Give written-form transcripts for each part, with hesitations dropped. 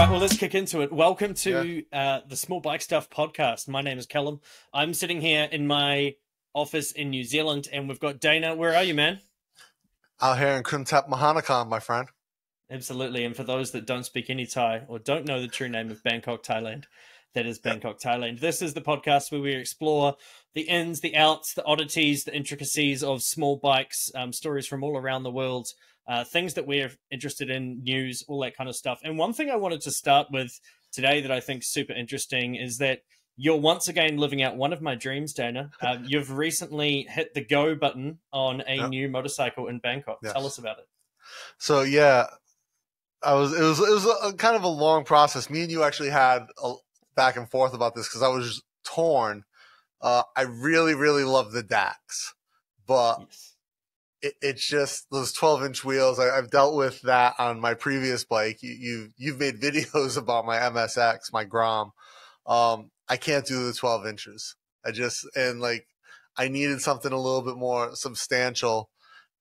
right, well, let's kick into it. Welcome to the Small Bike Stuff podcast. My name is Callum. I'm sitting here in my office in New Zealand, and we've got Dana. Where are you, man? Out here in Kuntap Mahanakan, my friend. Absolutely. And for those that don't speak any Thai or don't know the true name of Bangkok, Thailand, that is Bangkok, Thailand. This is the podcast where we explore the ins, the outs, the oddities, the intricacies of small bikes, stories from all around the world, things that we're interested in, news, all that kind of stuff. And one thing I wanted to start with today that I think is super interesting is that you're once again living out one of my dreams, Dana. You've recently hit the go button on a new motorcycle in Bangkok. Yes. Tell us about it. So yeah, it was a kind of a long process. Me and you actually had a back and forth about this because I was just torn. I really, really love the DAX, but it's just those 12-inch wheels. I've dealt with that on my previous bike. You've made videos about my MSX, my Grom. I can't do the 12 inches. I needed something a little bit more substantial,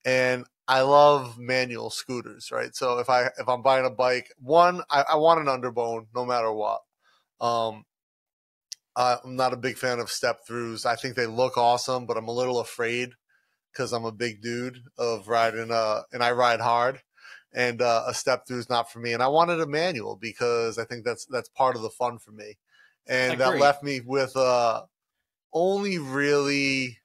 and I love manual scooters, right? So if I'm buying a bike, I want an underbone no matter what. I'm not a big fan of step throughs. I think they look awesome, but I'm a little afraid because I'm a big dude of riding, and I ride hard, and a step through is not for me. And I wanted a manual because I think that's part of the fun for me. And that left me with only really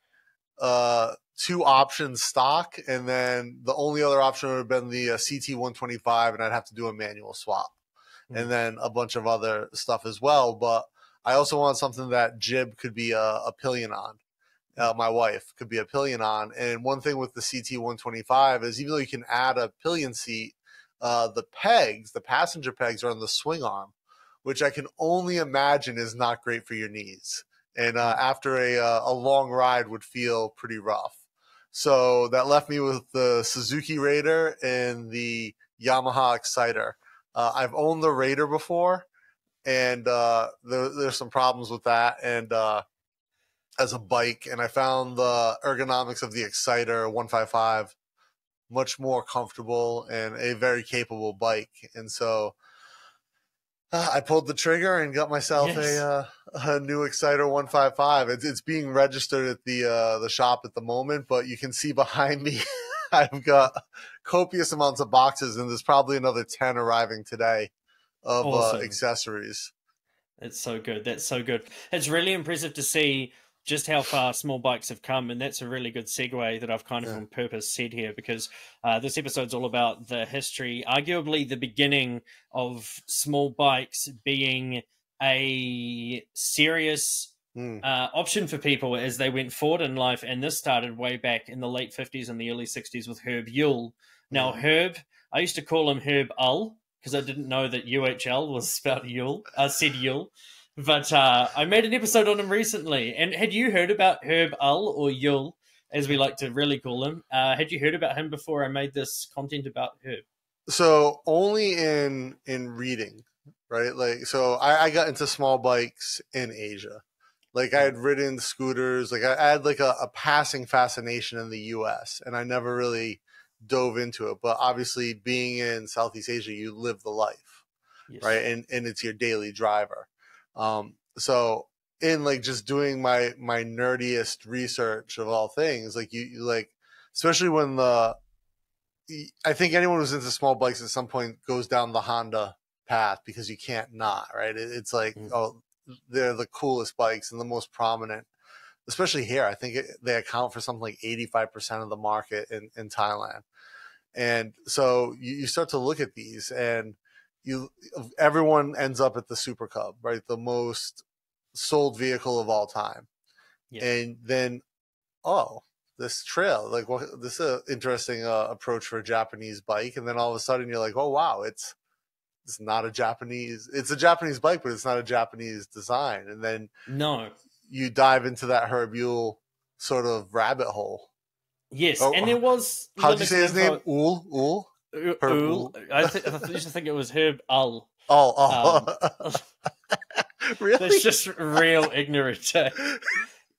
two options stock, and then the only other option would have been the CT125, and I'd have to do a manual swap, and then a bunch of other stuff as well. But I also want something that Jib could be a pillion on. My wife could be a pillion on. And one thing with the CT125 is even though you can add a pillion seat, the passenger pegs are on the swing arm, which I can only imagine is not great for your knees. And after a long ride would feel pretty rough. So that left me with the Suzuki Raider and the Yamaha Exciter. I've owned the Raider before, and there's some problems with that and as a bike. And I found the ergonomics of the Exciter 155 much more comfortable and a very capable bike. And so I pulled the trigger and got myself a new Exciter 155. It's being registered at the shop at the moment, but you can see behind me I've got copious amounts of boxes, and there's probably another 10 arriving today of awesome accessories. It's so good. That's so good. It's really impressive to see just how far small bikes have come, and that's a really good segue that I've kind of on purpose said here, because this episode's all about the history, arguably the beginning of small bikes being a serious option for people as they went forward in life, and this started way back in the late 50s and the early 60s with Herb Yule. Now, Herb, I used to call him Herb Ull, because I didn't know that UHL was spelled Yule. I said Yule. But I made an episode on him recently. And had you heard about Herb Ull, or Yule, as we like to really call him? Had you heard about him before I made this content about Herb? So only in reading, right? Like, so I got into small bikes in Asia. Like, I had ridden scooters. Like, I had like a passing fascination in the U.S., and I never really dove into it. But obviously, being in Southeast Asia, you live the life, right? And it's your daily driver. So in like just doing my nerdiest research of all things, like you like, especially when I think anyone who's into small bikes at some point goes down the Honda path, because you can't not, right? It's like, oh, they're the coolest bikes and the most prominent, especially here. I think they account for something like 85% of the market in Thailand. And so you start to look at these, and everyone ends up at the Super Cub, right? The most sold vehicle of all time. And then, this trail, like, this is an interesting approach for a Japanese bike. And then all of a sudden you're like, oh wow, it's not a Japanese, it's a Japanese bike, but it's not a Japanese design. And then you dive into that Herb Yule sort of rabbit hole. Yes. And there was, how'd you say his name? Ul? I used to think it was Herb Ull. Really? That's just real ignorant.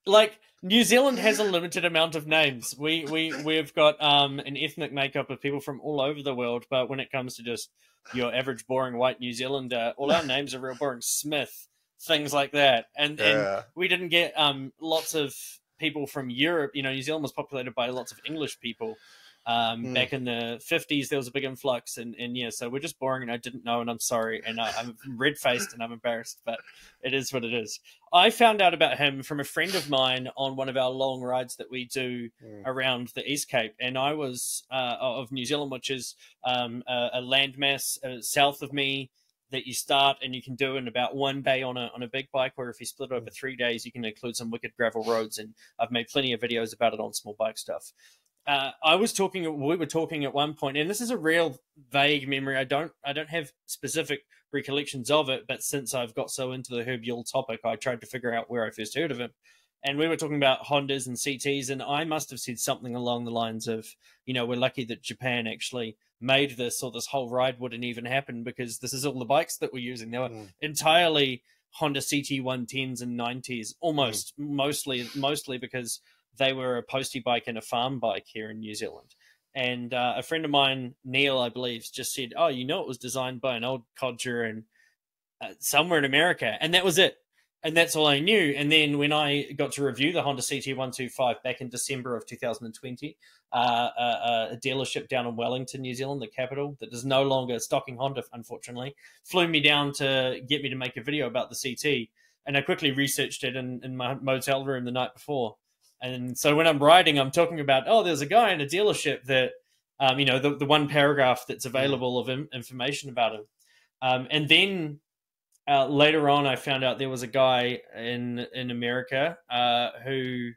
Like, New Zealand has a limited amount of names. We've got an ethnic makeup of people from all over the world, but when it comes to just your average boring white New Zealander, all our names are real boring. Smith, things like that, and we didn't get lots of people from Europe. You know, New Zealand was populated by lots of English people. Back in the 50s, there was a big influx, and yeah, so we're just boring, and I didn't know, and I'm sorry, and I'm red-faced, and I'm embarrassed, but it is what it is. I found out about him from a friend of mine on one of our long rides that we do around the East Cape, and I was of New Zealand, which is a landmass south of me that you start and you can do in about one day on a big bike, or if you split it over 3 days, you can include some wicked gravel roads, and I've made plenty of videos about it on Small Bike Stuff. we were talking at one point, and this is a real vague memory. I don't have specific recollections of it, but since I've got so into the Herb Yule topic, I tried to figure out where I first heard of him. And we were talking about Hondas and CTs, and I must have said something along the lines of, we're lucky that Japan actually made this, or this whole ride wouldn't even happen, because this is all the bikes that we're using. They were entirely Honda CT 110s and 90s, mostly because they were a postie bike and a farm bike here in New Zealand. And a friend of mine, Neil, I believe, just said, oh, it was designed by an old codger and somewhere in America. And that was it. And that's all I knew. And then when I got to review the Honda CT125 back in December of 2020, a dealership down in Wellington, New Zealand, the capital, that is no longer stocking Honda, unfortunately, flew me down to get me to make a video about the CT. And I quickly researched it in my motel room the night before. And so when I'm writing, I'm talking about, there's a guy in a dealership that, the one paragraph that's available of information about him. And then later on, I found out there was a guy in America who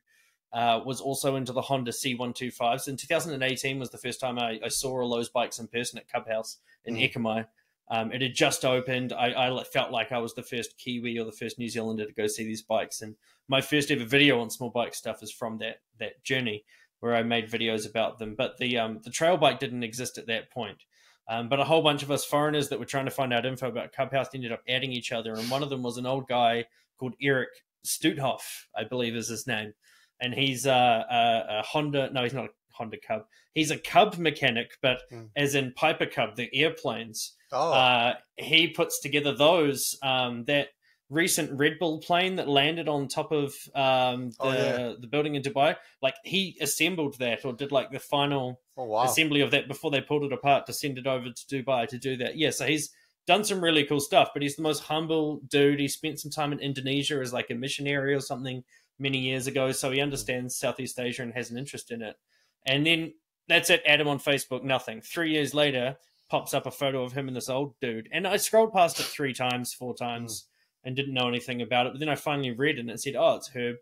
was also into the Honda C125s. In 2018 was the first time I saw all those bikes in person at Cub House in Ekamai. It had just opened. I felt like I was the first Kiwi or the first New Zealander to go see these bikes. And my first ever video on Small Bike Stuff is from that journey where I made videos about them. But the trail bike didn't exist at that point. But a whole bunch of us foreigners that were trying to find out info about Cub House ended up adding each other. And one of them was an old guy called Eric Stuthoff, I believe is his name. And he's a Honda. No, he's not a Honda Cub. He's a Cub mechanic, but as in Piper Cub, the airplanes. He puts together those. That recent Red Bull plane that landed on top of the building in Dubai, like he assembled that, or did like the final assembly of that before they pulled it apart to send it over to Dubai to do that. Yeah, so he's done some really cool stuff, but he's the most humble dude. He spent some time in Indonesia as like a missionary or something many years ago, so he understands Southeast Asia and has an interest in it. And then that's it, add him on Facebook, nothing. 3 years later, pops up a photo of him and this old dude. And I scrolled past it 4 times, and didn't know anything about it. But then I finally read it, and it said, it's Herb.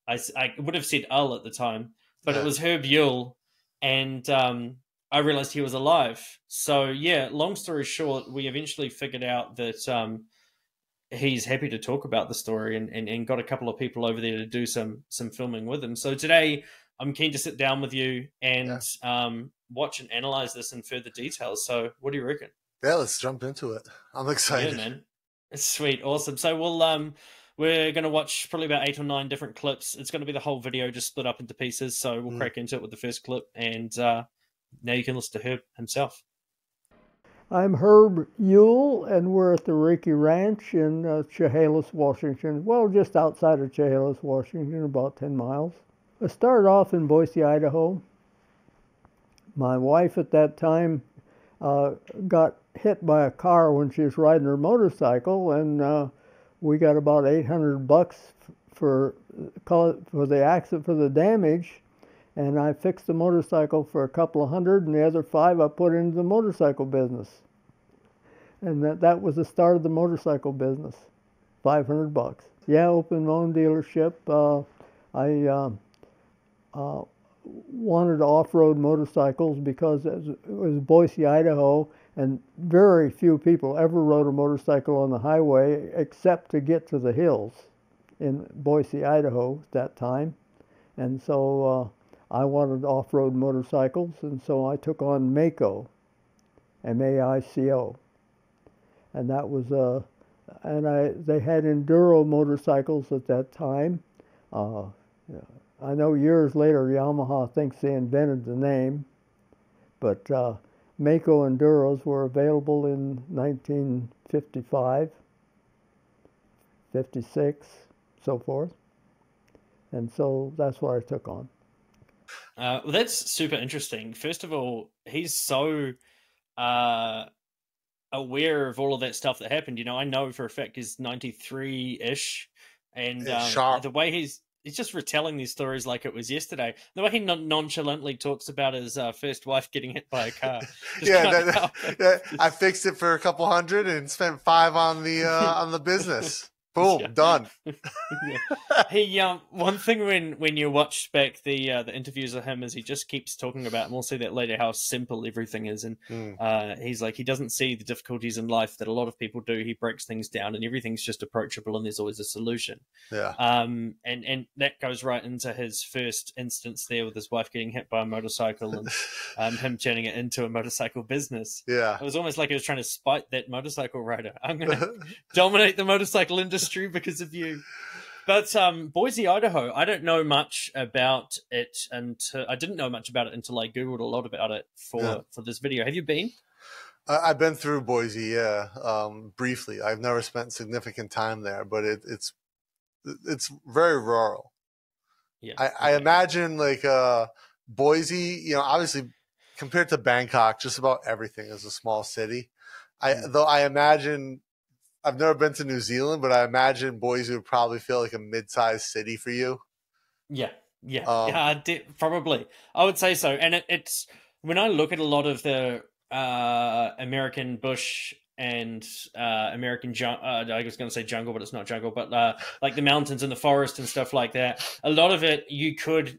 I would have said Ull at the time, but it was Herb Yule. And I realized he was alive. So, yeah, long story short, we eventually figured out that he's happy to talk about the story, and got a couple of people over there to do some filming with him. So today I'm keen to sit down with you and watch and analyze this in further details. So what do you reckon? Yeah, let's jump into it. I'm excited. Yeah, man. Sweet. Awesome. So we're going to watch probably about 8 or 9 different clips. It's going to be the whole video just split up into pieces. So we'll crack into it with the first clip, and now you can listen to Herb himself. I'm Herb Yule, and we're at the Reiki Ranch in Chehalis, Washington. Well, just outside of Chehalis, Washington, about 10 miles. I started off in Boise, Idaho. My wife at that time got hit by a car when she was riding her motorcycle, and we got about $800 for the accident, for the damage. And I fixed the motorcycle for a couple of hundred, and the other $5 I put into the motorcycle business. And that was the start of the motorcycle business, $500. Yeah, opened my own dealership. I wanted off-road motorcycles because it was Boise, Idaho, and very few people ever rode a motorcycle on the highway except to get to the hills in Boise, Idaho at that time. And so I wanted off-road motorcycles, and so I took on Maico, M-A-I-C-O. And that was, they had enduro motorcycles at that time. Yeah. I know years later Yamaha thinks they invented the name, but Mako Enduros were available in 1955, 56, so forth. And so that's what I took on. Well, that's super interesting. First of all, he's so aware of all of that stuff that happened. You know, I know for a fact he's 93-ish, and Sharp. the way he's just retelling these stories like it was yesterday. The way he nonchalantly talks about his first wife getting hit by a car. Yeah, I fixed it for a couple hundred and spent $5 on the business. Boom, Yeah. done. Yeah. He one thing when you watch back the interviews of him is he just keeps talking about, and we'll see that later, how simple everything is, and he's like, he doesn't see the difficulties in life that a lot of people do. He breaks things down, and everything's just approachable, and there's always a solution. Yeah. And that goes right into his first instance there with his wife getting hit by a motorcycle, and him turning it into a motorcycle business. Yeah. It was almost like he was trying to spite that motorcycle rider. I'm gonna dominate the motorcycle industry because of you. But Boise, Idaho, I don't know much about it until I didn't know much about it until I googled a lot about it for this video. Have you been? I've been through Boise, briefly. I've never spent significant time there, but it's very rural. Yeah, I imagine like Boise, you know, obviously compared to Bangkok, just about everything is a small city. Though I imagine, I've never been to New Zealand, but I imagine Boise would probably feel like a mid-sized city for you. Yeah, probably. I would say so. And it's when I look at a lot of the American bush and American I was going to say jungle, but it's not jungle, but like the mountains and the forest and stuff like that. A lot of it you could,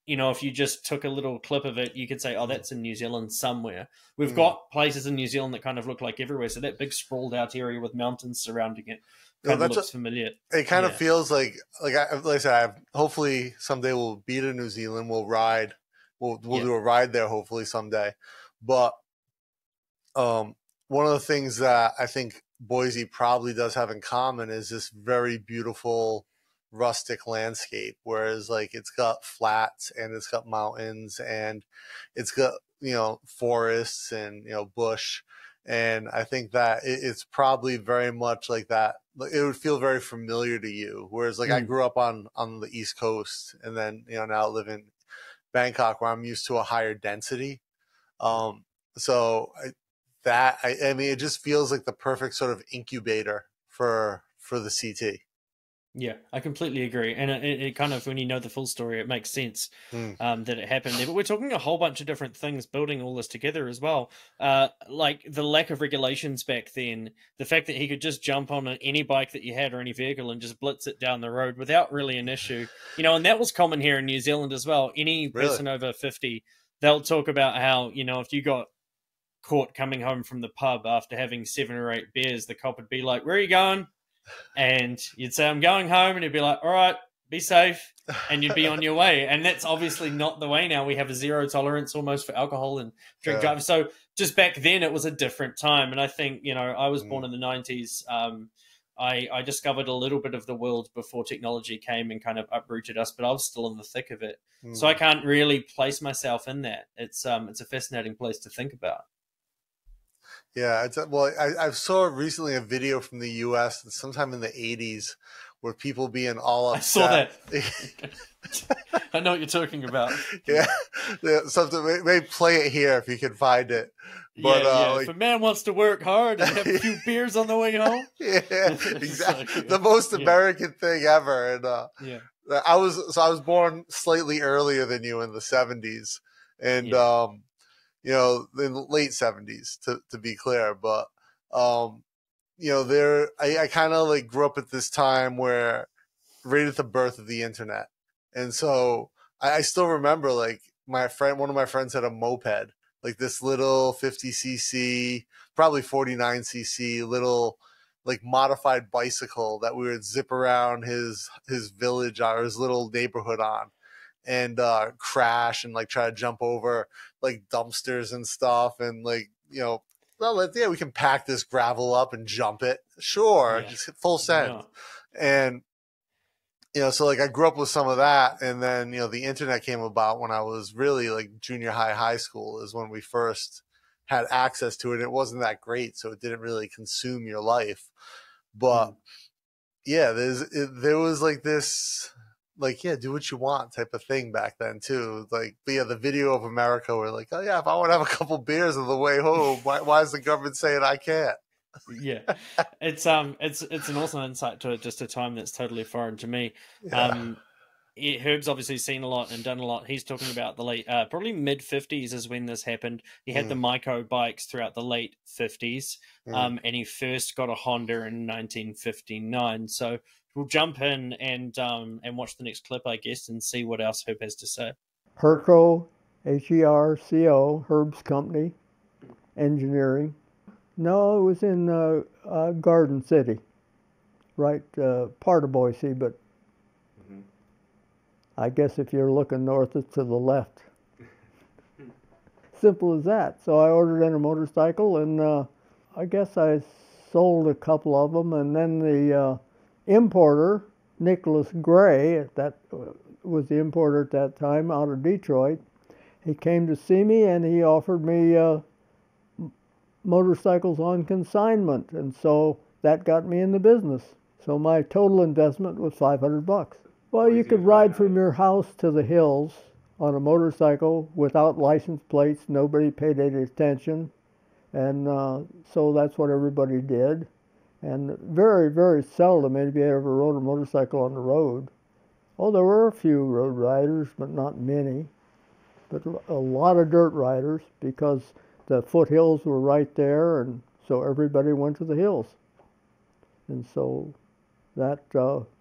you know, if you just took a little clip of it, you could say, oh, that's in New Zealand somewhere. We've got places in New Zealand that kind of look like everywhere. So that big sprawled out area with mountains surrounding it kind of looks familiar. It kind of feels like I said, hopefully someday we'll be to New Zealand. We'll ride. We'll do a ride there hopefully someday. But one of the things that I think Boise probably does have in common is this very beautiful rustic landscape, whereas like it's got flats and it's got mountains and it's got, you know, forests and, you know, bush. And I think that it's probably very much like that. It would feel very familiar to you. Whereas like I grew up on the East Coast, and then, you know, now live in Bangkok where I'm used to a higher density. So I mean, it just feels like the perfect sort of incubator for the CT. Yeah, I completely agree. And it kind of, when you know the full story, it makes sense that it happened there. But we're talking a whole bunch of different things building all this together as well. Like the lack of regulations back then, the fact that he could just jump on any bike that you had or any vehicle and just blitz it down the road without really an issue. You know, and that was common here in New Zealand as well. Any person over 50, they'll talk about how, you know, if you got caught coming home from the pub after having 7 or 8 beers, the cop would be like, where are you going? And you'd say, I'm going home. And he'd be like, all right, be safe. And you'd be on your way. And that's obviously not the way now. We have a zero tolerance almost for alcohol and drink drive. So just back then it was a different time. And I think, you know, I was born in the 90s. I discovered a little bit of the world before technology came and kind of uprooted us, but I was still in the thick of it. So I can't really place myself in that. It's a fascinating place to think about. Yeah, I saw recently a video from the U.S. sometime in the 80s where people being all upset. I saw that. I know what you're talking about. Yeah, something. Maybe play it here if you can find it. But if a man wants to work hard and have a few beers on the way home. Yeah, exactly. The most American thing ever. And I was born slightly earlier than you in the 70s, and you know, in the late 70s to be clear. But you know, I kind of like grew up at this time where right at the birth of the internet. And so I still remember like one of my friends had a moped, like this little 50cc, probably 49cc little like modified bicycle that we would zip around his village or his little neighborhood on, and crash and like try to jump over like dumpsters and stuff. And like, you know, well, we can pack this gravel up and jump it. Sure. Just full send. And so like I grew up with some of that, and then the internet came about when I was really like junior high school is when we first had access to it. It wasn't that great, so it didn't really consume your life. But yeah, there was like this, like, yeah, do what you want type of thing back then too. Like, but yeah, the video of America where like, oh yeah, if I want to have a couple beers on the way home, why is the government saying I can't? Yeah, it's an awesome insight to it. Just a time that's totally foreign to me. Yeah. Herb's obviously seen a lot and done a lot. He's talking about the late, probably mid 50s is when this happened. He had the Micro bikes throughout the late 50s, and he first got a Honda in 1959. So we'll jump in and watch the next clip, I guess, and see what else Herb has to say. Herco, Herco, Herb's company, engineering. No, it was in Garden City, right, part of Boise, but I guess if you're looking north, it's to the left. Simple as that. So I ordered in a motorcycle, and I guess I sold a couple of them, and then the importer, Nicholas Gray, that was the importer at that time out of Detroit, he came to see me, and he offered me motorcycles on consignment, and so that got me in the business. So my total investment was $500. Well, you could ride from your house to the hills on a motorcycle without license plates. Nobody paid any attention, and so that's what everybody did. And very, very seldom anybody ever rode a motorcycle on the road. Oh, there were a few road riders, but not many. But a lot of dirt riders because the foothills were right there, and so everybody went to the hills. And so that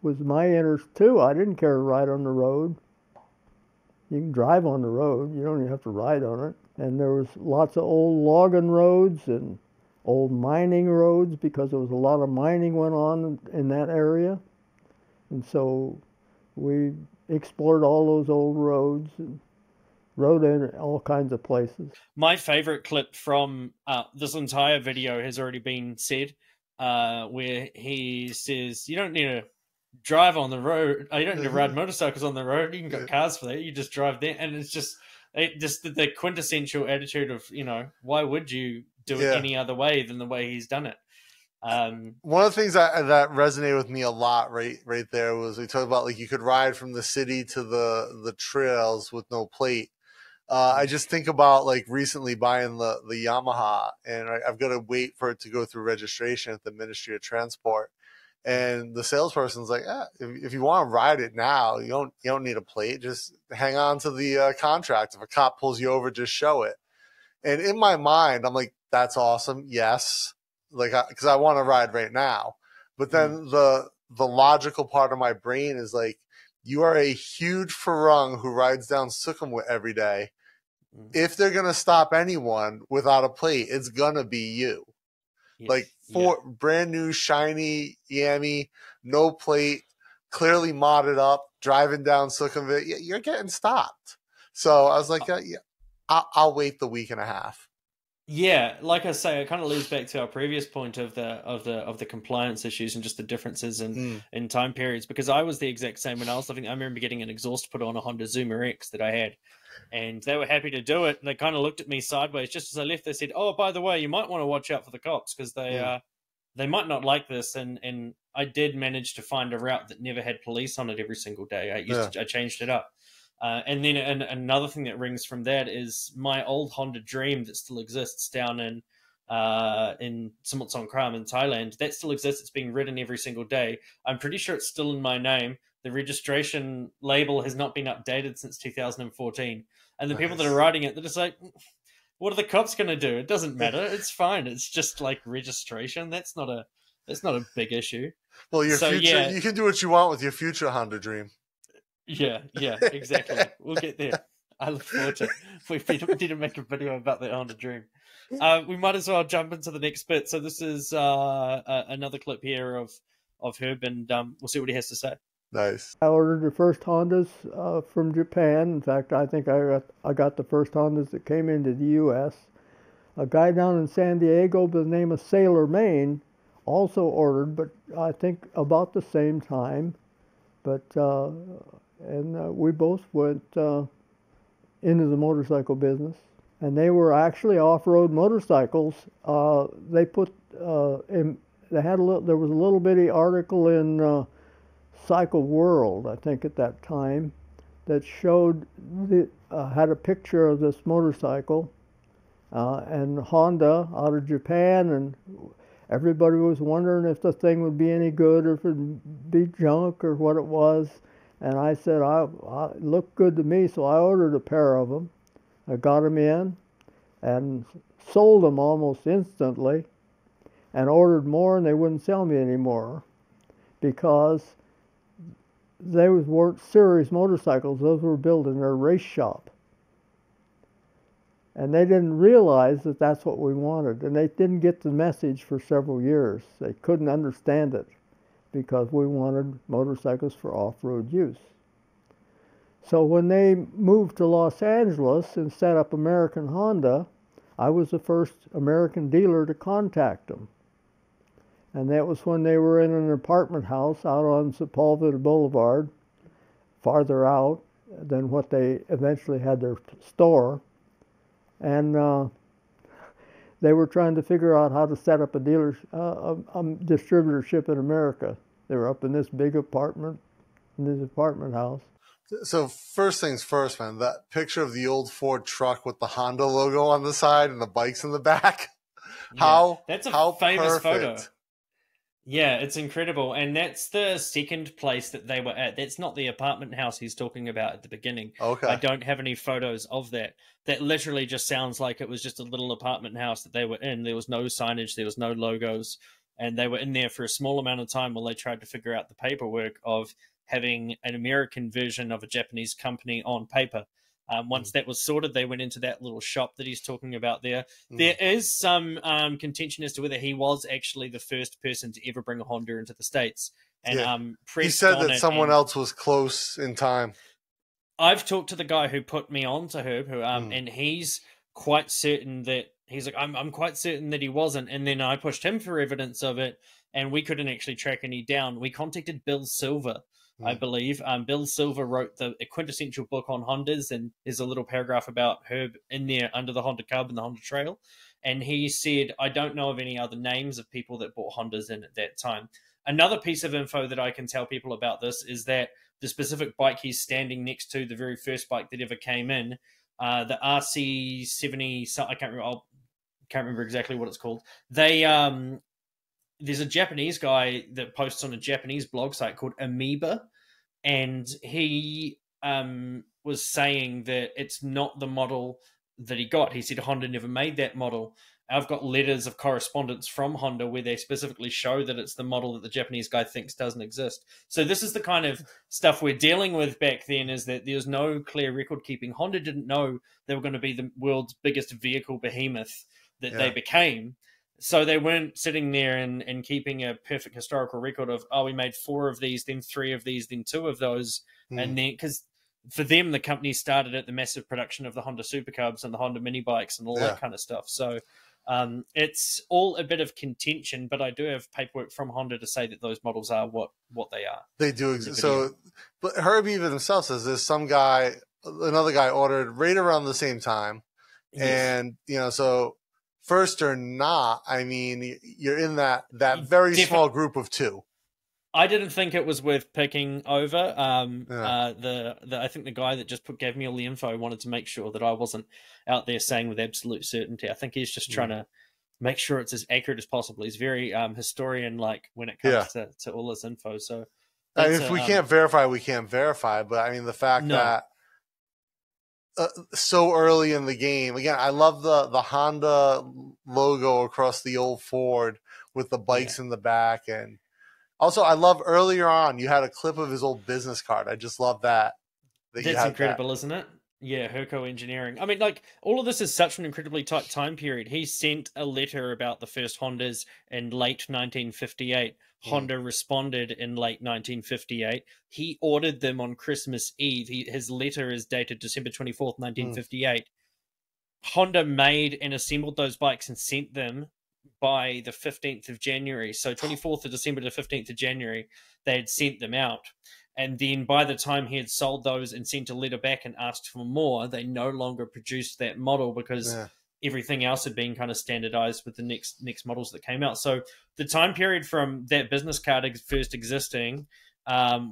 was my interest too. I didn't care to ride on the road. You can drive on the road, you don't even have to ride on it. And there was lots of old logging roads and old mining roads because there was a lot of mining went on in that area. And so we explored all those old roads and rode in all kinds of places. My favorite clip from this entire video has already been said, where he says, you don't need to drive on the road. You don't need to ride motorcycles on the road. You can get cars for that. You just drive there. And it's just the quintessential attitude of, why would you do it any other way than the way he's done it? One of the things that resonated with me a lot right there was we talked about like you could ride from the city to the trails with no plate. I just think about like recently buying the Yamaha, and I've got to wait for it to go through registration at the Ministry of Transport. And the salesperson's like, if you want to ride it now, you don't need a plate. Just hang on to the contract. If a cop pulls you over, just show it. And in my mind, I'm like, that's awesome. Yes. Like, because I want to ride right now. But then the logical part of my brain is like, you are a huge farang who rides down Sukhumvit every day. If they're going to stop anyone without a plate, it's going to be you. Yes. Like brand new, shiny, yammy, no plate, clearly modded up, driving down Sukhumvit, you're getting stopped. So I was like, I'll wait the week and a half. Yeah, like I say, it kind of leads back to our previous point of the compliance issues and just the differences in time periods. Because I was the exact same when I was living. I remember getting an exhaust put on a Honda Zoomer X that I had, and they were happy to do it. And they kind of looked at me sideways just as I left. They said, "Oh, by the way, you might want to watch out for the cops because they might not like this." And I did manage to find a route that never had police on it every single day. I changed it up. And then another thing that rings from that is my old Honda Dream that still exists down in Samut Songkhram in Thailand. That still exists. It's being ridden every single day. I'm pretty sure it's still in my name. The registration label has not been updated since 2014. And the people that are riding it, they're just like, what are the cops going to do? It doesn't matter. It's fine. It's just like registration. That's not a big issue. Well, your future, you can do what you want with your future Honda Dream. Yeah, exactly. We'll get there. I look forward to it. We need to make a video about the Honda Dream. We might as well jump into the next bit. So this is another clip here of Herb, and we'll see what he has to say. Nice. I ordered the first Hondas from Japan. In fact, I think I got the first Hondas that came into the U.S. A guy down in San Diego by the name of Sailor Maine also ordered, but I think about the same time. But we both went into the motorcycle business, and they were actually off-road motorcycles. They put they had there was a little bitty article in Cycle World, I think, at that time, that showed had a picture of this motorcycle, and Honda out of Japan, and everybody was wondering if the thing would be any good or if it'd be junk or what it was. And I said, it looked good to me, so I ordered a pair of them. I got them in and sold them almost instantly, and ordered more, and they wouldn't sell me anymore because they weren't series motorcycles. Those were built in their race shop. And they didn't realize that that's what we wanted. And they didn't get the message for several years. They couldn't understand it because we wanted motorcycles for off-road use. So when they moved to Los Angeles and set up American Honda, I was the first American dealer to contact them. And that was when they were in an apartment house out on Sepulveda Boulevard, farther out than what they eventually had their store. And they were trying to figure out how to set up a distributorship in America. They were up in this big apartment, in this apartment house. So first things first, man, that picture of the old Ford truck with the Honda logo on the side and the bikes in the back. Yeah, that's a famous perfect. photo. Yeah, it's incredible. And that's the second place that they were at. That's not the apartment house he's talking about at the beginning. Okay. I don't have any photos of that. That literally just sounds like it was just a little apartment house that they were in. There was no signage, there was no logos, and they were in there for a small amount of time while they tried to figure out the paperwork of having an American version of a Japanese company on paper. Once that was sorted, they went into that little shop that he's talking about there. There is some contention as to whether he was actually the first person to ever bring a Honda into the States. And he said that someone else was close in time. I've talked to the guy who put me on to Herb, and he's quite certain that he's like, I'm quite certain that he wasn't. And then I pushed him for evidence of it, and we couldn't actually track any down. We contacted Bill Silver, I believe. Bill Silver wrote the quintessential book on Hondas, and there's a little paragraph about Herb in there under the Honda Cub and the Honda Trail. And he said, I don't know of any other names of people that bought Hondas in at that time. Another piece of info that I can tell people about this is that the specific bike he's standing next to, the very first bike that ever came in, the RC70, I can't remember exactly what it's called. There's a Japanese guy that posts on a Japanese blog site called Amoeba, and he was saying that it's not the model that he got. He said Honda never made that model. I've got letters of correspondence from Honda where they specifically show that it's the model that the Japanese guy thinks doesn't exist. So this is the kind of stuff we're dealing with back then, is that there's no clear record keeping. Honda didn't know they were going to be the world's biggest vehicle behemoth that they became. So they weren't sitting there and keeping a perfect historical record of, we made 4 of these, then 3 of these, then 2 of those. And then, because for them, the company started at the massive production of the Honda Super Cubs and the Honda mini bikes and all that kind of stuff. So it's all a bit of contention, but I do have paperwork from Honda to say that those models are what they are. They do exist. So, but Herb even himself says there's another guy ordered right around the same time. Yes. And, so first or not, I mean, you're in that very small group of 2. I didn't think it was worth picking over. I think the guy that just gave me all the info wanted to make sure that I wasn't out there saying with absolute certainty. I think he's just trying to make sure it's as accurate as possible. He's very historian-like when it comes to all this info. So, if we can't verify, we can't verify. But I mean, the fact that so early in the game, again, I love the Honda logo across the old Ford with the bikes in the back. And also, I love earlier on, you had a clip of his old business card. I just love that. That's incredible, isn't it? Yeah, Herco Engineering. I mean, all of this is such an incredibly tight time period. He sent a letter about the first Hondas in late 1958. Honda responded in late 1958. He ordered them on Christmas Eve. His letter is dated December 24th, 1958. Honda made and assembled those bikes and sent them by the 15th of January. So 24th of December to 15th of January, they had sent them out. And then by the time he had sold those and sent a letter back and asked for more, they no longer produced that model because everything else had been kind of standardized with the next models that came out. So the time period from that business card first existing,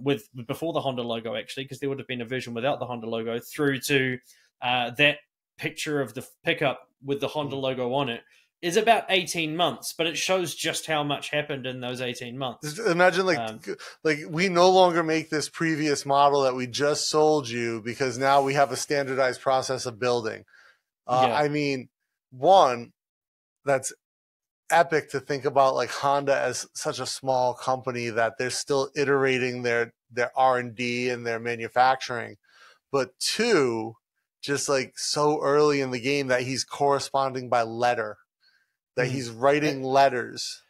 with before the Honda logo, actually, because there would have been a version without the Honda logo, through to that picture of the pickup with the Honda logo on it, is about 18 months, but it shows just how much happened in those 18 months. Just imagine, like we no longer make this previous model that we just sold you because now we have a standardized process of building. I mean, one, that's epic to think about, like Honda as such a small company that they're still iterating their R&D and their manufacturing. But two, just like so early in the game that he's corresponding by letter. That he's writing letters.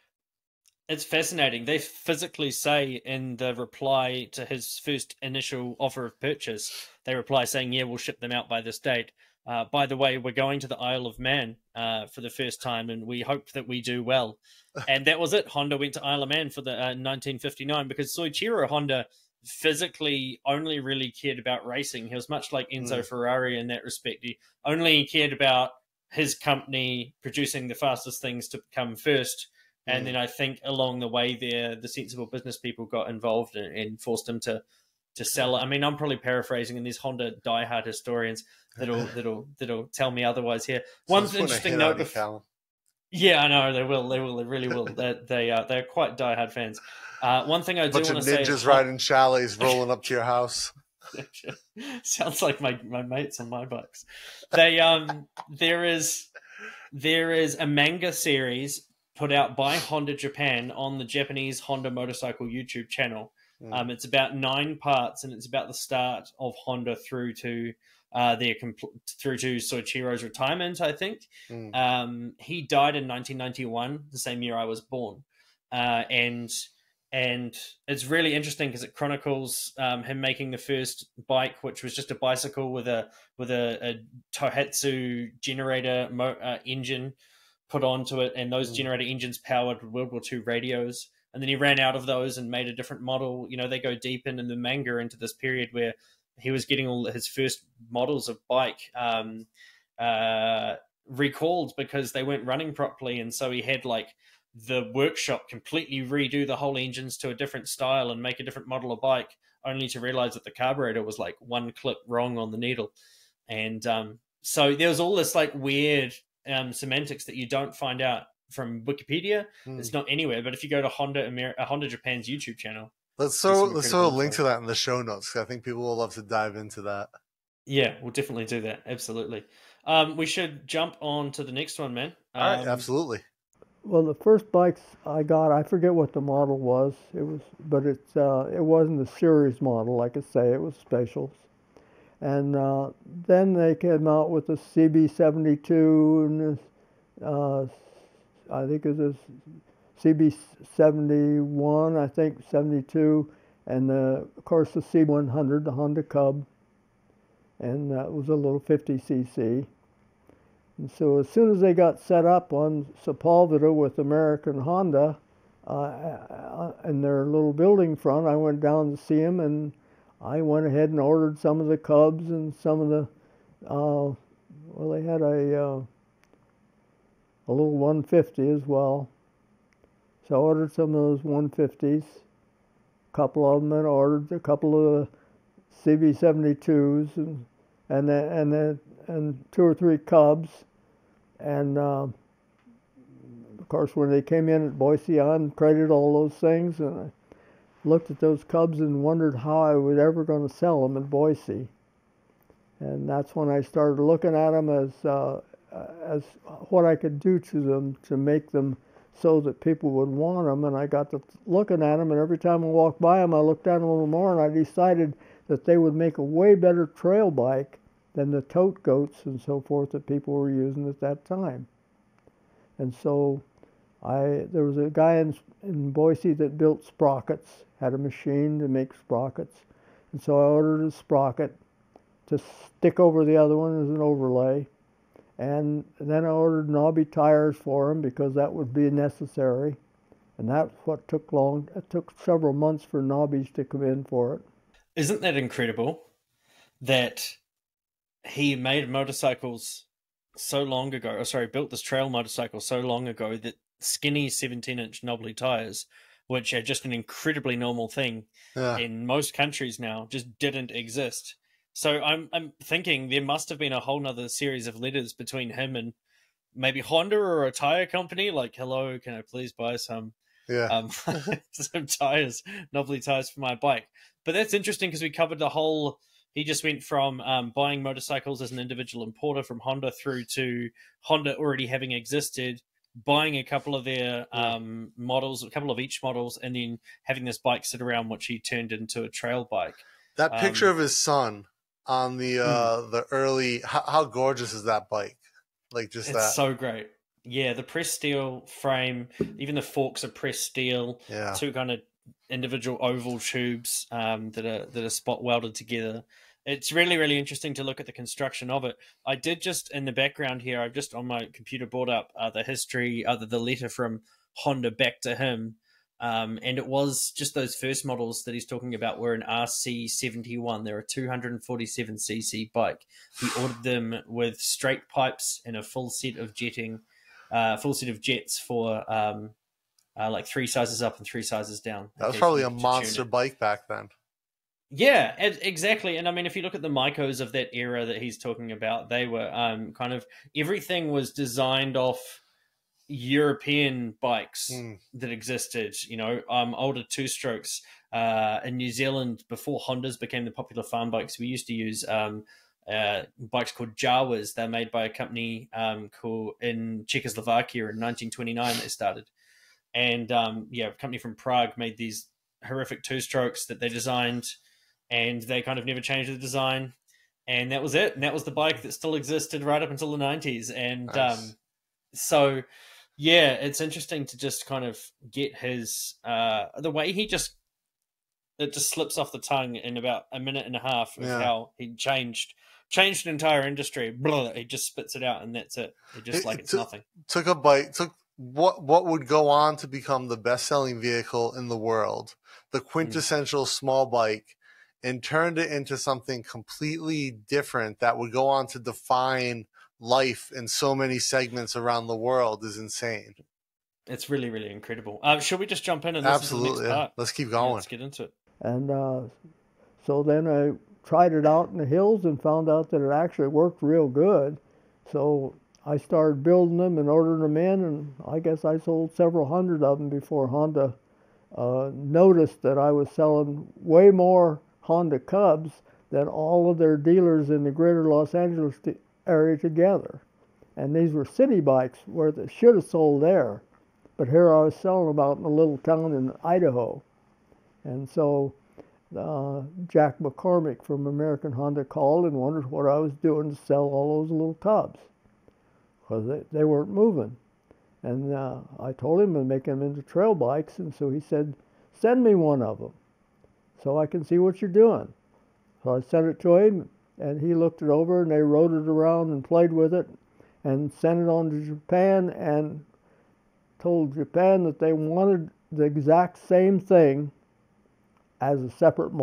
It's fascinating. They physically say in the reply to his first initial offer of purchase, they reply saying, yeah, we'll ship them out by this date. By the way, we're going to the Isle of Man for the first time, and we hope that we do well. And that was it. Honda went to Isle of Man for the 1959 because Soichiro Honda physically only really cared about racing. He was much like Enzo Ferrari in that respect. He only cared about his company producing the fastest things to come first. And then I think along the way there, the sensible business people got involved and forced him to sell it. I mean, I'm probably paraphrasing, and these Honda diehard historians that'll tell me otherwise here. One interesting note. Yeah, I know they will. They really will. They're quite diehard fans. One thing I do want to say: ninjas riding chalets rolling up to your house. Sounds like my mates on my bikes. There is a manga series put out by Honda Japan on the Japanese Honda Motorcycle YouTube channel. It's about 9 parts, and it's about the start of Honda through to Soichiro's retirement, I think. He died in 1991, the same year I was born, and it's really interesting because it chronicles him making the first bike, which was just a bicycle with a Tohatsu generator engine put onto it, and those generator engines powered World War II radios. And then he ran out of those and made a different model. You know, they go deep in the manga into this period where he was getting all his first models of bike recalled because they weren't running properly, and so he had like the workshop completely redo the whole engines to a different style and make a different model of bike, only to realize that the carburetor was like one clip wrong on the needle. And so there was all this like weird semantics that you don't find out from Wikipedia. It's not anywhere, but if you go to Honda Japan's YouTube channel, let's throw a link to that in the show notes, because I think people will love to dive into that. Yeah, we'll definitely do that. Absolutely. We should jump on to the next one, man. All right, absolutely. Well, the first bikes I got, I forget what the model was. It wasn't a series model, like I say. It was specials. And then they came out with the CB72 and I think it was CB71, I think 72, and of course the C100, the Honda Cub, and that was a little 50cc. And so as soon as they got set up on Sepulveda with American Honda in their little building front, I went down to see them, and I went ahead and ordered some of the Cubs and some of the, they had a little 150 as well. So I ordered some of those 150s, a couple of them, and ordered a couple of the CB72s and 2 or 3 Cubs. And of course, when they came in at Boise, I uncrated all those things, and I looked at those Cubs and wondered how I was ever going to sell them at Boise. And that's when I started looking at them as what I could do to them to make them so that people would want them. And I got to looking at them, and every time I walked by them, I looked at them a little more, and I decided that they would make a way better trail bike than the tote goats and so forth that people were using at that time. And so there was a guy in Boise that built sprockets, had a machine to make sprockets. And so I ordered a sprocket to stick over the other one as an overlay. And then I ordered knobby tires for him because that would be necessary. And that's what took long. It took several months for knobbies to come in for it. Isn't that incredible that he made motorcycles so long ago, or sorry, built this trail motorcycle so long ago that skinny 17-inch knobbly tires, which are just an incredibly normal thing in most countries now, just didn't exist. So I'm thinking there must have been a whole nother series of letters between him and maybe Honda or a tire company, like, hello, can I please buy some some tires, knobbly tires for my bike. But that's interesting because we covered the whole. He just went from buying motorcycles as an individual importer from Honda through to Honda already having existed, buying a couple of their models, a couple of each models, and then having this bike sit around, which he turned into a trail bike. That picture of his son on the early, how gorgeous is that bike? Like just it's that. So great. Yeah, the pressed steel frame, even the forks are pressed steel. Yeah. Two kind of individual oval tubes that are spot welded together. It's really, really interesting to look at the construction of it. I did just in the background here, I've just on my computer brought up the history, the letter from Honda back to him. And it was just those first models that he's talking about were an RC71. They're a 247cc bike. He ordered them with straight pipes and a full set of jets for like 3 sizes up and 3 sizes down. That was probably a monster bike back then. Yeah, exactly. And I mean, if you look at the Micos of that era that he's talking about, they were kind of everything was designed off European bikes that existed, you know, older two-strokes in New Zealand before Hondas became the popular farm bikes. We used to use bikes called Jawas. They're made by a company called in Czechoslovakia in 1929 they started. And a company from Prague made these horrific two-strokes that they designed, and they kind of never changed the design. And that was it. And that was the bike that still existed right up until the 90s. And nice. So, yeah, it's interesting to just kind of get his the way it just slips off the tongue in about a minute and a half of how he changed an entire industry. Blah, he just spits it out, and that's it. It's nothing. Took a bike. Took what would go on to become the best-selling vehicle in the world, the quintessential small bike, and turned it into something completely different that would go on to define life in so many segments around the world is insane. It's really, really incredible. Should we just jump in and listen to the next part? Let's keep going. Let's get into it. And so then I tried it out in the hills and found out that it actually worked real good. So I started building them and ordering them in, and I guess I sold several hundred of them before Honda noticed that I was selling way more Honda Cubs than all of their dealers in the greater Los Angeles area together. And these were city bikes where they should have sold there. But here I was selling them out in a little town in Idaho. And so Jack McCormick from American Honda called and wondered what I was doing to sell all those little Cubs, because they weren't moving. And I told him to make them into trail bikes, and so he said, send me one of them so I can see what you're doing. So I sent it to him, and he looked it over, and they rode it around and played with it and sent it on to Japan and told Japan that they wanted the exact same thing as a separate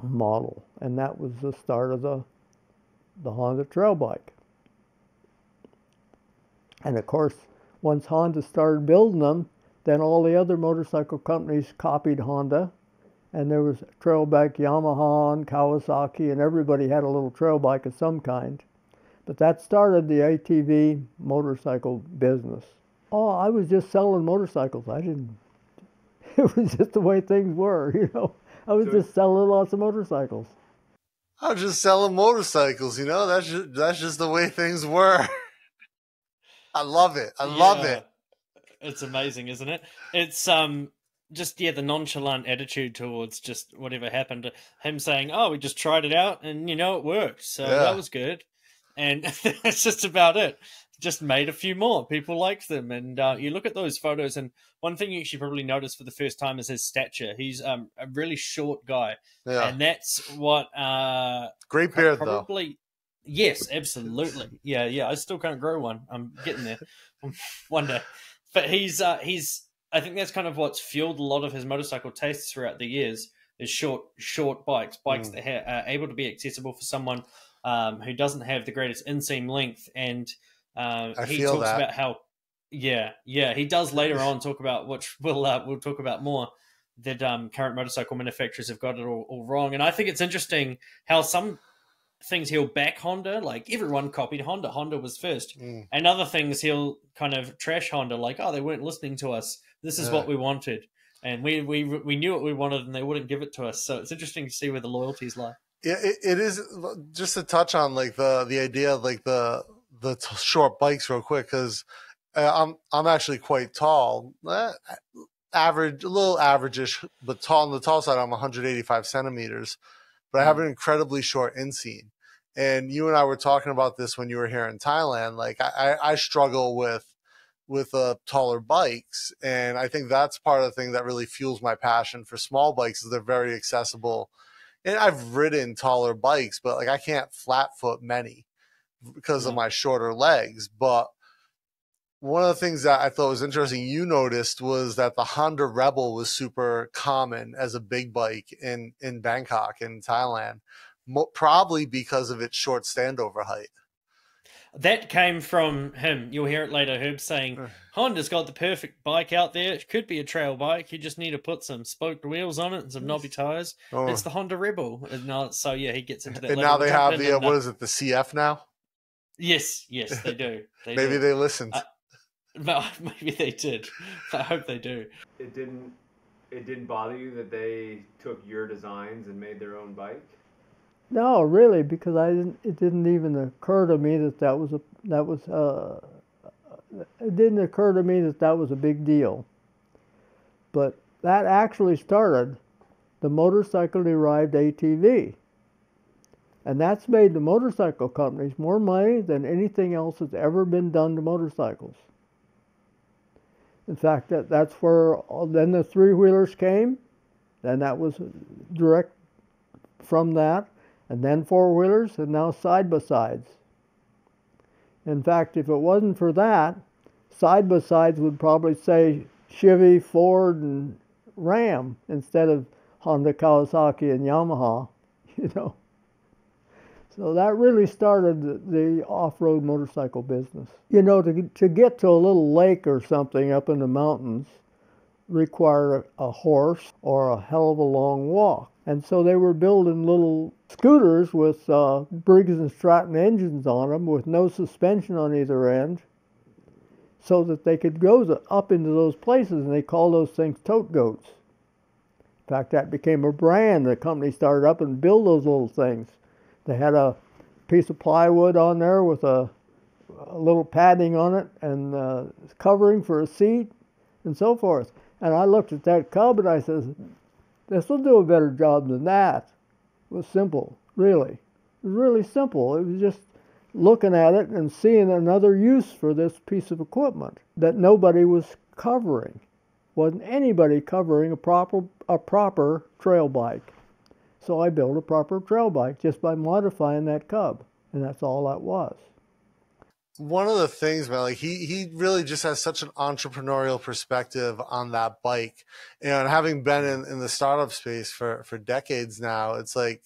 model. And that was the start of the Honda trail bike. And of course, once Honda started building them, then all the other motorcycle companies copied Honda, and there was trail bike Yamaha and Kawasaki, and everybody had a little trail bike of some kind. But that started the ATV motorcycle business. Oh, I was just selling motorcycles. It was just the way things were, you know. I was just selling lots of motorcycles. I was just selling motorcycles, you know. That's just the way things were. I love it. I love it. It's amazing, isn't it? It's just the nonchalant attitude towards just whatever happened. Him saying, "Oh, we just tried it out, and it worked, so that was good," and that's just about it. Just made a few more. People liked them, and you look at those photos, and one thing you should probably notice for the first time is his stature. He's a really short guy, and that's what great beard probably. Though. Yes, absolutely. Yeah. I still can't grow one. I'm getting there one day. But he's. I think that's kind of what's fueled a lot of his motorcycle tastes throughout the years. is short bikes that are able to be accessible for someone who doesn't have the greatest inseam length. And he talks about how, he does later on talk about, which we'll talk about more, that current motorcycle manufacturers have got it all wrong. And I think it's interesting how some things he'll back Honda, like everyone copied Honda. Honda was first. And other things he'll kind of trash Honda, like, oh, they weren't listening to us. This is what we wanted. And we knew what we wanted and they wouldn't give it to us. So it's interesting to see where the loyalties lie. Yeah, it is. Just to touch on like the idea of like the short bikes real quick, because I'm actually quite tall, average, a little average-ish, but tall. On the tall side, I'm 185 centimeters, but I have an incredibly short inseam. And you and I were talking about this when you were here in Thailand. Like I struggle with taller bikes, and I think that's part of the thing that really fuels my passion for small bikes is they're very accessible. And I've ridden taller bikes, but like I can't flat foot many because of my shorter legs. But one of the things that I thought was interesting you noticed was that the Honda Rebel was super common as a big bike in Bangkok, in Thailand, probably because of its short standover height. That came from him. You'll hear it later, Herb, saying, Honda's got the perfect bike out there. It could be a trail bike. You just need to put some spoked wheels on it and some knobby tires. It's the Honda Rebel. And so, he gets into that. And now they have the, what is it, the CF now? Yes, they do. Maybe they listened. Maybe they did. I hope they do. It didn't bother you that they took your designs and made their own bike? No, really, because it didn't even occur to me it didn't occur to me that was a big deal. But that actually started the motorcycle-derived ATV. And that's made the motorcycle companies more money than anything else that's ever been done to motorcycles. In fact, that's where then the three-wheelers came, and that was direct from that. And then four-wheelers, and now side-by-sides. In fact, if it wasn't for that, side-by-sides would probably say Chevy, Ford, and Ram instead of Honda, Kawasaki, and Yamaha, So that really started the off-road motorcycle business. To get to a little lake or something up in the mountains required a horse or a hell of a long walk. And so they were building little scooters with Briggs and Stratton engines on them with no suspension on either end so that they could go up into those places, and they called those things tote goats. In fact, that became a brand. The company started up and built those little things. They had a piece of plywood on there with a little padding on it and covering for a seat and so forth. And I looked at that cub and I said, this will do a better job than that. It was simple, really. It was really simple. It was just looking at it and seeing another use for this piece of equipment that nobody was covering. Wasn't anybody covering a proper trail bike. So I built a proper trail bike just by modifying that cub, and that's all that was. One of the things, man, like he really just has such an entrepreneurial perspective on that bike. And having been in the startup space for decades now, it's like,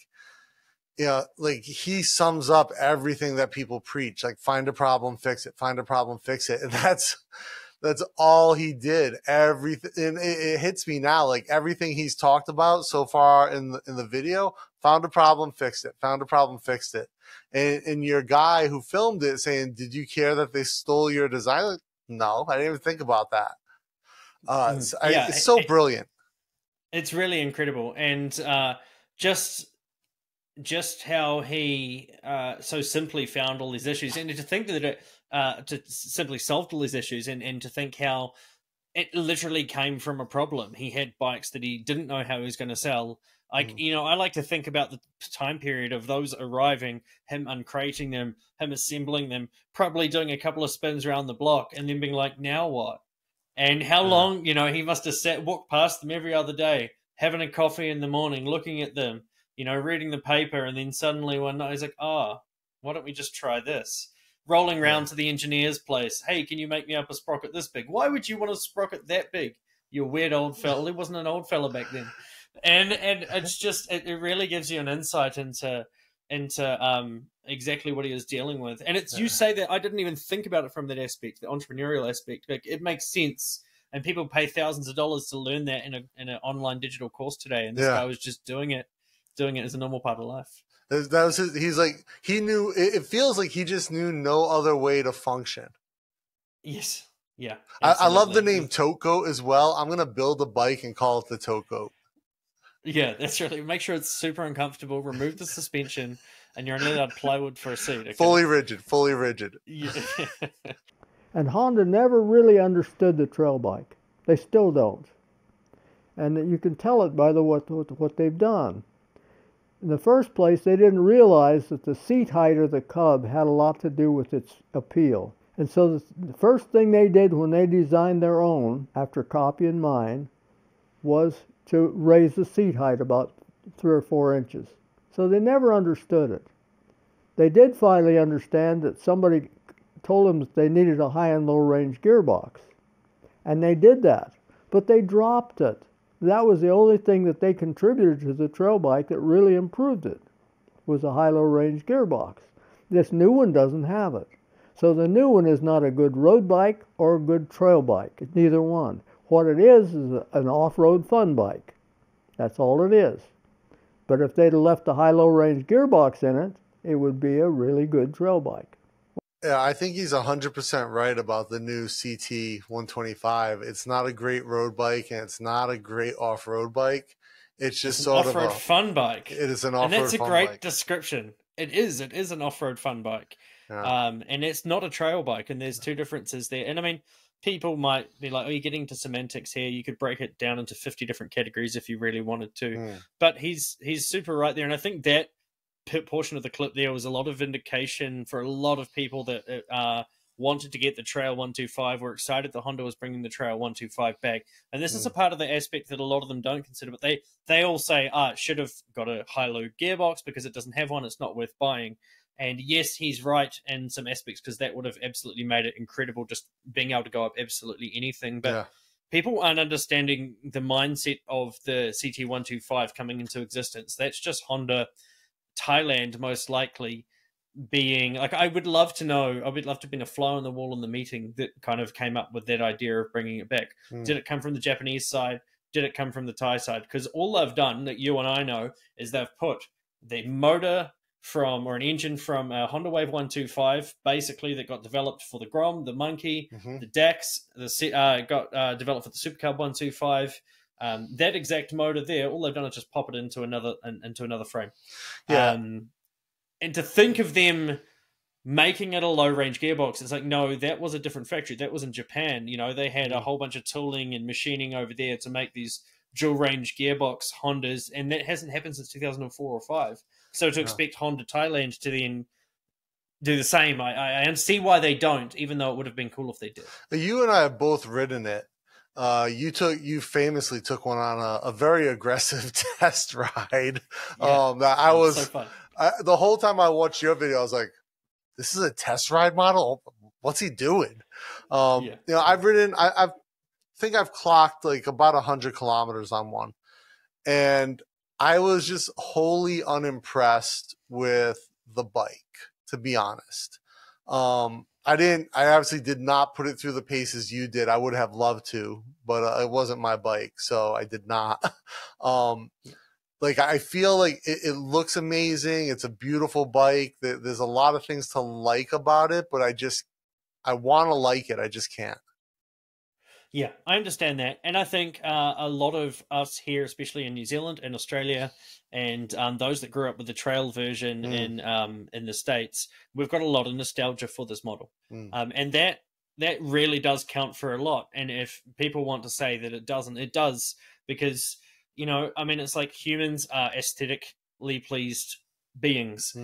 like he sums up everything that people preach, like find a problem, fix it, find a problem, fix it. And that's all he did. Everything, and it hits me now, like everything he's talked about so far in the video, found a problem, fixed it, found a problem, fixed it. And your guy who filmed it saying, did you care that they stole your design? Like, no, I didn't even think about that. It's so brilliant. It's really incredible. And just how he so simply found all these issues, and to think that to simply solved all these issues, and to think how it literally came from a problem. He had bikes that he didn't know how he was going to sell. I like to think about the time period of those arriving, him uncrating them, him assembling them, probably doing a couple of spins around the block, and then being like, now what? And how long, he must have walked past them every other day, having a coffee in the morning, looking at them, reading the paper, and then suddenly one night he's like, why don't we just try this? Rolling around to the engineer's place. Hey, can you make me up a sprocket this big? Why would you want a sprocket that big? You weird old fella. He wasn't an old fella back then. and it's just it really gives you an insight into exactly what he is dealing with. And it's, you say that, I didn't even think about it from that aspect, the entrepreneurial aspect. Like, it makes sense, and people pay thousands of dollars to learn that in an online digital course today, and this guy was just doing it as a normal part of life. That was his, he's like, he knew, it feels like he just knew no other way to function. Yes. Yeah. I love the name Tote Goat as well. I'm going to build a bike and call it the Tote Goat. Yeah, that's really, make sure it's super uncomfortable, remove the suspension, and you're only allowed plywood for a seat. Okay? Fully rigid. Yeah. And Honda never really understood the trail bike. They still don't. And you can tell it by what they've done. In the first place, they didn't realize that the seat height of the Cub had a lot to do with its appeal. And so the first thing they did when they designed their own, after copying mine, was to raise the seat height about 3 or 4 inches. So they never understood it. They did finally understand that somebody told them that they needed a high and low range gearbox. And they did that. But they dropped it. That was the only thing that they contributed to the trail bike that really improved it, was a high-low range gearbox. This new one doesn't have it. So the new one is not a good road bike or a good trail bike. It's neither one. What it is an off-road fun bike. That's all it is. But if they'd have left the high-low range gearbox in it, it would be a really good trail bike. Yeah, I think he's 100% right about the new CT 125. It's not a great road bike, and it's not a great off-road bike. It's just sort of off-road fun bike. It is an off-road fun bike. And that's a great description. It is an off-road fun bike. Yeah. And it's not a trail bike, and there's two differences there. And I mean, people might be like, oh, you're getting into semantics here. You could break it down into 50 different categories if you really wanted to. But he's super right there. And I think that portion of the clip there was a lot of vindication for a lot of people that wanted to get the Trail 125, were excited that Honda was bringing the Trail 125 back. And this is a part of the aspect that a lot of them don't consider, but they all say, it should have got a high-low gearbox because it doesn't have one, it's not worth buying. And yes, he's right in some aspects, because that would have absolutely made it incredible, just being able to go up absolutely anything. But people aren't understanding the mindset of the CT125 coming into existence. That's just Honda Thailand, most likely, being like, I would love to have been a fly on the wall in the meeting that kind of came up with that idea of bringing it back. Did it come from the Japanese side? Did it come from the Thai side? Because all they've done, that you and I know, is they've put the motor from, or an engine from a Honda Wave 125, basically, that got developed for the Grom, the Monkey, the Dax, got developed for the Super Cub 125. That exact motor there, all they've done is just pop it into another frame. And to think of them making it a low-range gearbox, it's like, no, that was a different factory. That was in Japan. You know, they had a whole bunch of tooling and machining over there to make these dual-range gearbox Hondas, and that hasn't happened since 2004 or 5. So to expect Honda Thailand to then do the same, I see why they don't, even though it would have been cool if they did. You and I have both ridden it. You famously took one on a very aggressive test ride. That was so fun. The whole time I watched your video, I was like, this is a test ride model? What's he doing? You know, I've ridden, I think I've clocked like about 100 kilometers on one. And I was just wholly unimpressed with the bike, to be honest. I obviously did not put it through the paces you did. I would have loved to, but it wasn't my bike, so I did not. Like, I feel like it looks amazing. It's a beautiful bike. There's a lot of things to like about it, but I want to like it. I just can't. Yeah, I understand that. And I think a lot of us here, especially in New Zealand and Australia, and those that grew up with the trail version in the States, we've got a lot of nostalgia for this model. And that really does count for a lot. And if people want to say that it doesn't, it does, because, you know, I mean, it's like humans are aesthetically pleased beings.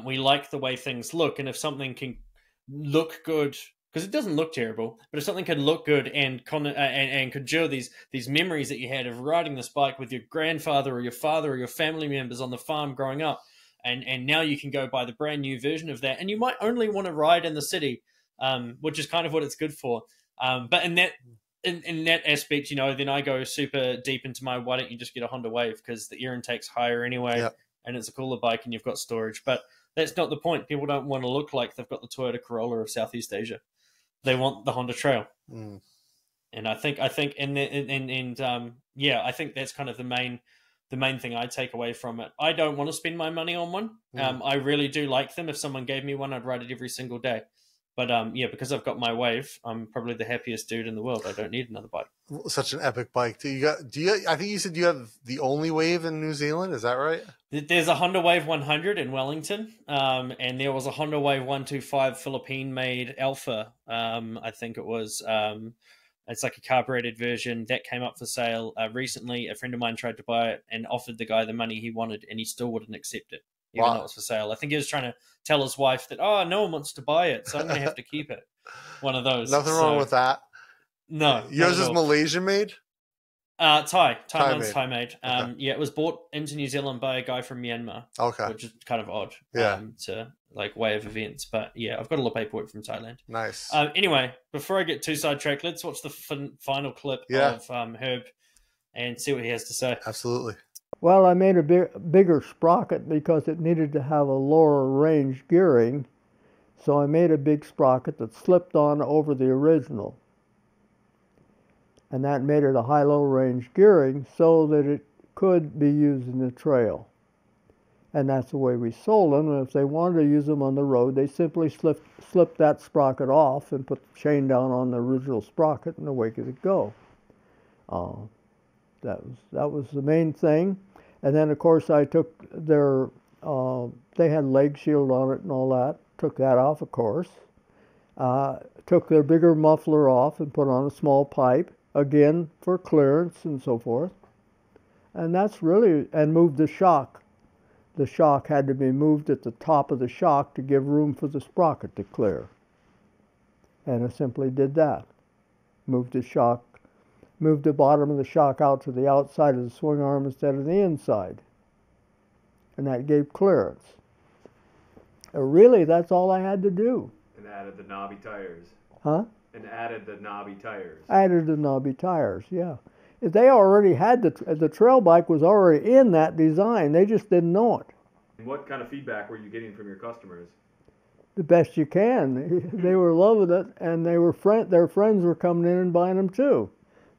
We like the way things look. And if something can look good, because it doesn't look terrible, but if something can look good and conjure these memories that you had of riding this bike with your grandfather or your father or your family members on the farm growing up, and now you can go buy the brand new version of that, and you might only want to ride in the city, which is kind of what it's good for. But in that in that aspect, you know, then I go super deep into my, why don't you just get a Honda Wave, because the air intake's higher anyway, Yep. and it's a cooler bike and you've got storage. But that's not the point. People don't want to look like they've got the Toyota Corolla of Southeast Asia. They want the Honda Trail. And I think, yeah, I think that's kind of the main thing I take away from it. I don't want to spend my money on one. I really do like them. If someone gave me one, I'd ride it every single day. But yeah, because I've got my Wave, I'm probably the happiest dude in the world. I don't need another bike. Such an epic bike. I think you said you have the only Wave in New Zealand. Is that right? There's a Honda Wave 100 in Wellington, and there was a Honda Wave 125 Philippine-made Alpha. I think it was. It's like a carbureted version that came up for sale recently. A friend of mine tried to buy it and offered the guy the money he wanted, and he still wouldn't accept it, even though it was for sale. I think he was trying to tell his wife that, oh, no one wants to buy it, so I'm going to have to keep it. One of those. Nothing wrong with that. No. Yours is Malaysian made? Thai made. Okay. Yeah, it was bought into New Zealand by a guy from Myanmar. Okay. Which is kind of odd. Yeah. To like way of events. But yeah, I've got a lot of paperwork from Thailand. Nice. Anyway, before I get too sidetracked, let's watch the final clip of Herb and see what he has to say. Absolutely. Well, I made a bigger sprocket because it needed to have a lower range gearing. So I made a big sprocket that slipped on over the original. And that made it a high-low range gearing so that it could be used in the trail. And that's the way we sold them. And if they wanted to use them on the road, they simply slip that sprocket off and put the chain down on the original sprocket, and away could it go. That was the main thing. And then, of course, I took their, they had leg shield on it and all that. Took that off, of course. Took their bigger muffler off and put on a small pipe, again for clearance and so forth. And that's really, and moved the shock. The shock had to be moved at the top of the shock to give room for the sprocket to clear. And I simply did that. Moved the bottom of the shock out to the outside of the swing arm instead of the inside. And that gave clearance. Really, that's all I had to do. And added the knobby tires. Huh? And added the knobby tires. Added the knobby tires, yeah. They already had the trail bike was already in that design. They just didn't know it. And what kind of feedback were you getting from your customers? The best you can. They were loving it, and their friends were coming in and buying them too.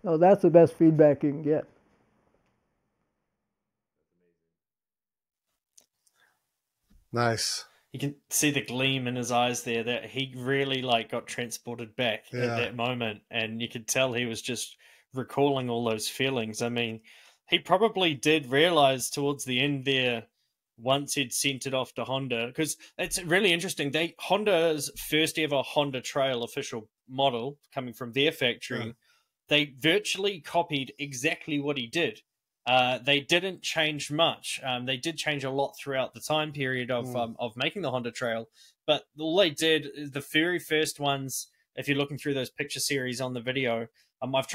So that's the best feedback you can get. Nice. You can see the gleam in his eyes there, that he really got transported back at that moment, and you could tell he was just recalling all those feelings. I mean, he probably did realize towards the end there, once he'd sent it off to Honda, because it's really interesting. Honda's first ever Honda Trail official model coming from their factory, they virtually copied exactly what he did. They didn't change much. They did change a lot throughout the time period of making the Honda Trail, but all they did is the very first ones, if you're looking through those picture series on the video,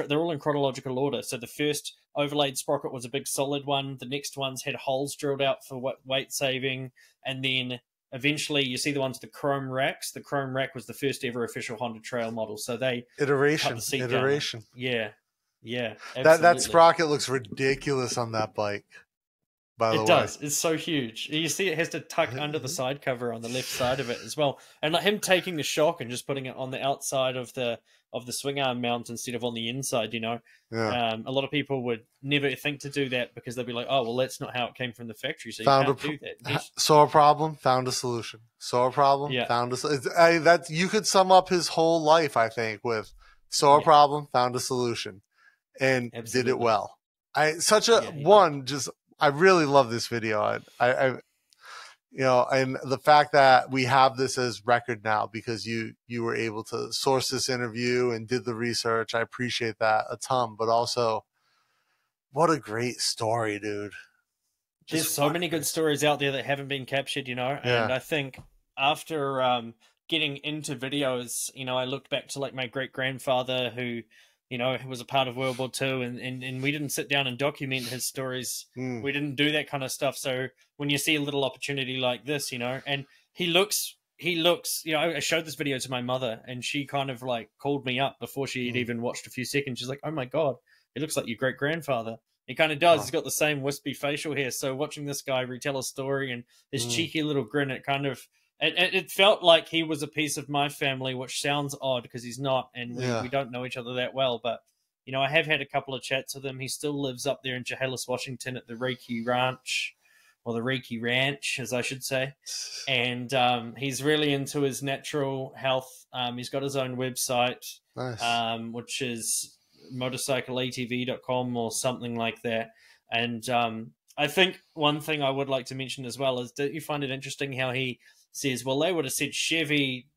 they're all in chronological order. So the first overlaid sprocket was a big solid one. The next ones had holes drilled out for weight saving. And then eventually you see the ones with the chrome racks. The chrome rack was the first ever official Honda Trail model. So they iteration. Yeah. Yeah. That sprocket looks ridiculous on that bike. By the way, it does. It's so huge. You see, it has to tuck under the side cover on the left side of it as well. And him taking the shock and just putting it on the outside of the swing arm mount instead of on the inside, a lot of people would never think to do that because they'd be like, oh, well, that's not how it came from the factory, so you can't do that. Saw a problem, found a solution. Saw a problem, found a solution. You could sum up his whole life, I think, with saw a problem, found a solution, and did it well. I really love this video. I and the fact that we have this as record now because you were able to source this interview and did the research. I appreciate that a ton, but also what a great story, dude. There's so many good stories out there that haven't been captured, and I think after getting into videos, I looked back to my great grandfather who was a part of World War II, and we didn't sit down and document his stories. We didn't do that kind of stuff. So when you see a little opportunity like this, and he looks he looks, you know, I showed this video to my mother and she kind of like called me up before she had even watched a few seconds. She's like, oh my God, he looks like your great grandfather. He kind of does. He's got the same wispy facial hair. So watching this guy retell a story and his cheeky little grin, it kind of, it felt like he was a piece of my family, which sounds odd because he's not. And we don't know each other that well. But, you know, I have had a couple of chats with him. He still lives up there in Chehalis, Washington at the Reiki Ranch. Or the Reiki Ranch, as I should say. And he's really into his natural health. He's got his own website, which is motorcycleatv.com or something like that. And I think one thing I would like to mention as well is, don't you find it interesting how he says, well, they would have said Chevy,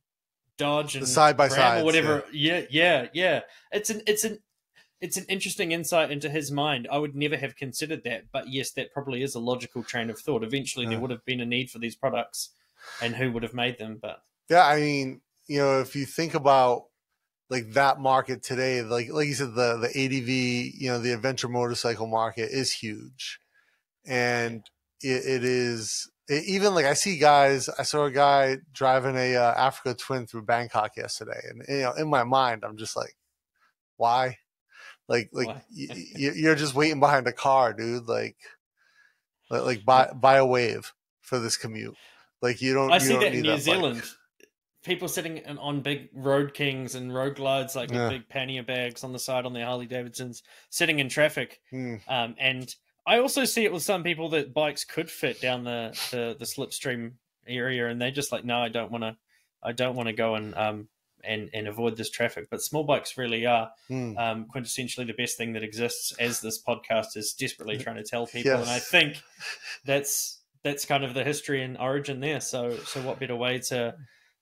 Dodge, and side by side or whatever. Yeah. It's an interesting insight into his mind. I would never have considered that, but yes, that probably is a logical train of thought. Eventually, there would have been a need for these products, and who would have made them? But yeah, I mean, you know, if you think about like that market today, like you said, the ADV, you know, the adventure motorcycle market is huge, and it is even like I saw a guy driving a Africa Twin through Bangkok yesterday, and you know, in my mind, I'm just like, why? Like you're just waiting behind a car, dude. Like buy a wave for this commute. Like you don't. I see that in New Zealand. People sitting on big Road Kings and Road Glides, like with big pannier bags on the side on their Harley Davidsons, sitting in traffic. And I also see it with some people that bikes could fit down the slipstream area, and they're just like, no, I don't want to go and avoid this traffic. But small bikes really are quintessentially the best thing that exists, as this podcast is desperately trying to tell people. And I think that's kind of the history and origin there. So what better way to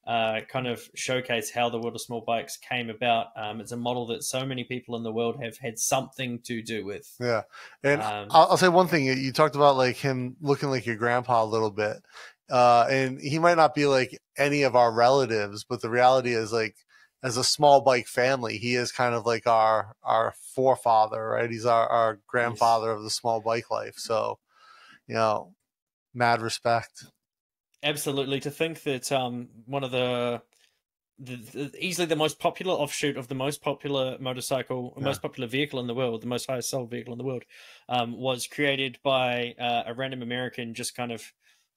kind of showcase how the world of small bikes came about? It's a model that so many people in the world have had something to do with. Yeah. And I'll say one thing. You talked about like him looking like your grandpa a little bit. And he might not be like any of our relatives, but the reality is, like, as a small bike family, he is kind of like our forefather, right? He's our grandfather of the small bike life. So, you know, mad respect. Absolutely. To think that one of the easily the most popular offshoot of the most popular motorcycle, most popular vehicle in the world, the most highest sold vehicle in the world, was created by a random American just kind of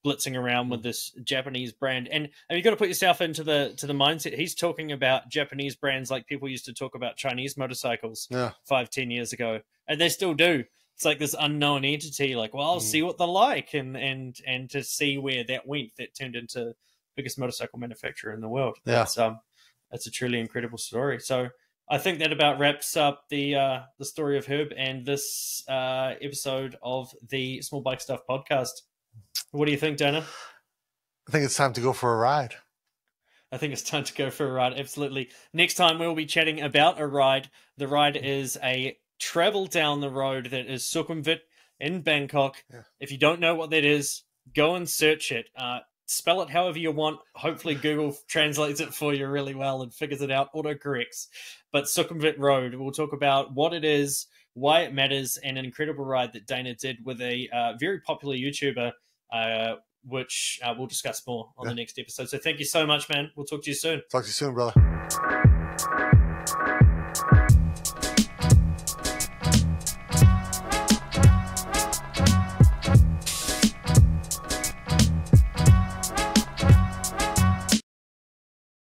blitzing around with this Japanese brand. And you've got to put yourself into the mindset. He's talking about Japanese brands like people used to talk about Chinese motorcycles 5-10 years ago, and they still do. It's like this unknown entity, like, well, I'll see what they're like, and to see where that went, that turned into the biggest motorcycle manufacturer in the world. That's a truly incredible story. So I think that about wraps up the story of Herb and this episode of the Small Bike Stuff podcast. What do you think, Dana? I think it's time to go for a ride. I think it's time to go for a ride. Absolutely. Next time we'll be chatting about a ride. The ride is a travel down the road that is Sukhumvit in Bangkok. If you don't know what that is, go and search it. Spell it however you want. Hopefully Google translates it for you really well and figures it out, autocorrects. But Sukhumvit Road, we'll talk about what it is, why it matters, and an incredible ride that Dana did with a very popular YouTuber, which we'll discuss more on the next episode. So thank you so much, man. We'll talk to you soon. Talk to you soon, brother.